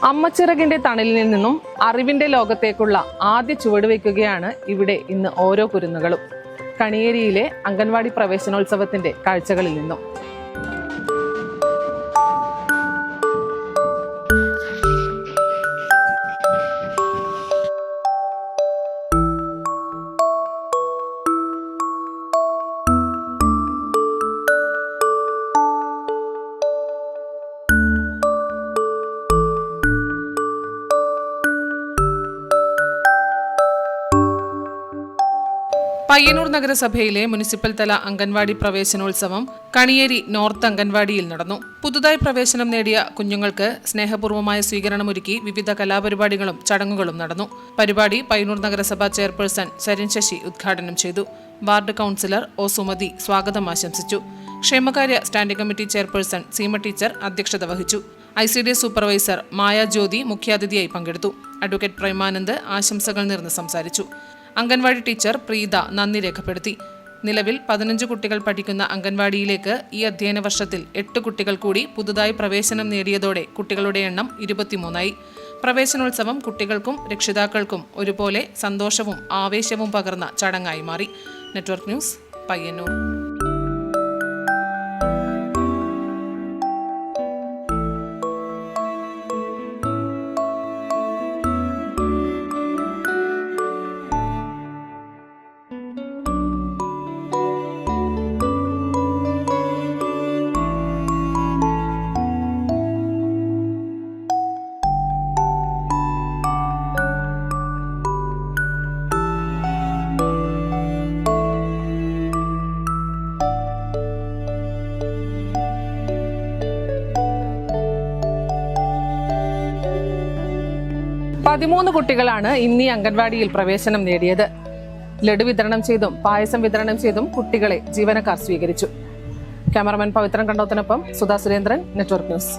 അമ്മച്ചിറകിന്റെ തണലിൽ നിന്നും അറിവിന്റെ ലോകത്തേക്കുള്ള ആദ്യ ചുവടുവയ്ക്കുകയാണ് ഇവിടെ ഇന്ന് ഓരോ കുരുന്നുകളും. കണിയേരിയിലെ അംഗൻവാടി പ്രവേശനോത്സവത്തിന്റെ കാഴ്ചകളിൽ നിന്നും. പയ്യന്നൂർ നഗരസഭയിലെ മുനിസിപ്പൽ തല അംഗൻവാടി പ്രവേശനോത്സവം കണിയേരി നോർത്ത് അംഗൻവാടിയിൽ നടന്നു. പുതുതായി പ്രവേശനം നേടിയ കുഞ്ഞുങ്ങൾക്ക് സ്നേഹപൂർവ്വമായ സ്വീകരണമൊരുക്കി വിവിധ കലാപരിപാടികളും ചടങ്ങുകളും നടന്നു. പരിപാടി പയ്യന്നൂർ നഗരസഭ ചെയർപേഴ്സൺ സരിൻ ശശി ഉദ്ഘാടനം ചെയ്തു. വാർഡ് കൌൺസിലർ ഒ സുമതി സ്വാഗതം ആശംസിച്ചു. ക്ഷേമകാര്യ standing committee chairperson Seema teacher അധ്യക്ഷത വഹിച്ചു. ICDS സൂപ്പർവൈസർ മായ ജ്യോതി മുഖ്യാതിഥിയായി പങ്കെടുത്തു. അഡ്വക്കേറ്റ് പ്രേമാനന്ദ് ആശംസകൾ നേർന്ന് സംസാരിച്ചു. അംഗൻവാടി ടീച്ചർ പ്രീത നന്ദി രേഖപ്പെടുത്തി. നിലവിൽ 15 കുട്ടികൾ പഠിക്കുന്ന അംഗൻവാടിയിലേക്ക് ഈ അധ്യയന വർഷത്തിൽ 8 കുട്ടികൾ കൂടി പുതുതായി പ്രവേശനം നേടിയതോടെ കുട്ടികളുടെ എണ്ണം 23ആയി. പ്രവേശനോത്സവം കുട്ടികൾക്കും രക്ഷിതാക്കൾക്കും ഒരുപോലെ സന്തോഷവും ആവേശവും പകർന്ന ചടങ്ങായി മാറി. Network news, Payyanur. പതിമൂന്ന് കുട്ടികളാണ് ഇന്ന് ഈ അംഗൻവാടിയിൽ പ്രവേശനം നേടിയത്. ലഡു വിതരണം ചെയ്തും പായസം വിതരണം ചെയ്തും കുട്ടികളെ ജീവനക്കാർ സ്വീകരിച്ചു. ക്യാമറമാൻ പവിത്രൻ കണ്ടോത്തിനൊപ്പം സുധാ സുരേന്ദ്രൻ, നെറ്റ്വർക്ക് ന്യൂസ്.